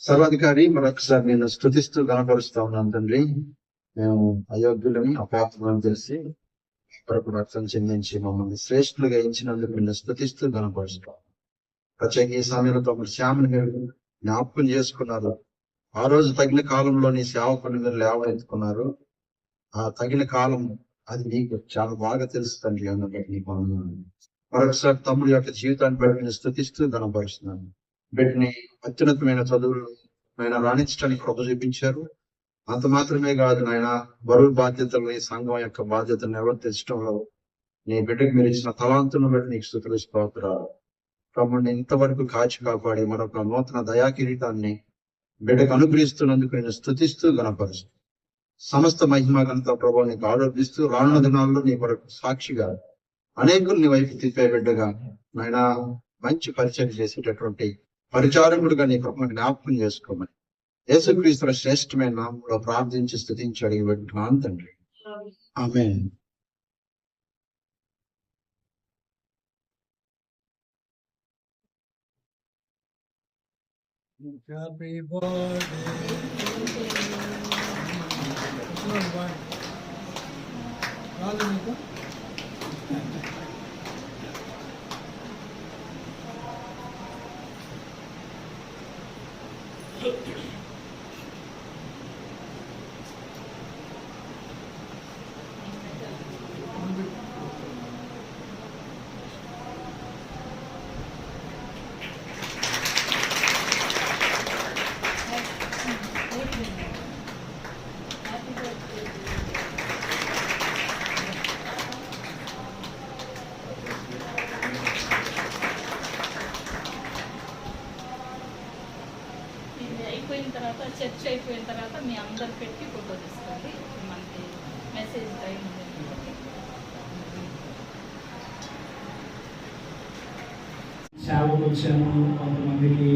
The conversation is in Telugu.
సర్వాధికారి మరొకసారి నేను స్తుతిస్తూ గణపరుస్తా ఉన్నాను తండ్రి. మేము అయోగ్యులని అపాత్రులని తెలిసి కొరకు రక్తం చెందించి మమ్మల్ని శ్రేష్ఠులుగా ఎంచినందుకు నిన్ను స్తుతిస్తూ గణపరుస్తాం. ప్రత్యేక ఈ సమయంలో తమ శ్యామని మీరు జ్ఞాపకం చేసుకున్నారు. ఆ రోజు తగిన కాలంలోని సేవకుని మీరు లేవనెత్తుకున్నారు. ఆ తగిన కాలం అది నీకు చాలా బాగా తెలుసు తండ్రి. అందుకని నీకు వందనాలు. మరొకసారి తమ్ముడి యొక్క జీవితాన్ని బట్టి నేను స్తుతిస్తూ గణపరుస్తున్నాను. బిడ్డని అత్యున్నతమైన చదువులు ఆయన రాణించడానికి కృప చూపించారు. అంత మాత్రమే కాదు నాయన, బరువు బాధ్యతల్ని, సంఘం యొక్క బాధ్యతను నిర్వర్తించడంలో నీ బిడ్డకు మీరు ఇచ్చిన తలాంతులను బట్టి నీకు స్తుతులు స్తోత్రాలు. తమ్ముడిని ఇంతవరకు కాచి కాపాడి మరొక నూతన దయా కిరీటాన్ని బిడ్డకు అనుగ్రహిస్తున్నందుకు నేను స్తుతిస్తూ గణపరుస్తూ సమస్త మహిమ ఘనత ప్రభావం నీకు ఆరోపిస్తూ రానున్న దినాల్లో నీ కొరకు సాక్షిగా అనేకులు నీ వైపు తిప్పే బిడ్డగా నాయన మంచి పరిచయం చేసేటటువంటి పరిచారకుడుగా నీ కృపను జ్ఞాపకం చేసుకోమని యేసుక్రీస్తు శ్రేష్టమైన నామములో ప్రార్థించి స్తుతించి అడిగి పెట్టుకున్నాను తండ్రి. ఆమేన్. Happy birthday. అయిపోయిన తర్వాత చర్చ్ అయిపోయిన తర్వాత మీ అందరు పెట్టి ఫోటో తీసుకోండి. మనకి మెసేజ్ టైం సేవకు వచ్చాను. కొంతమందికి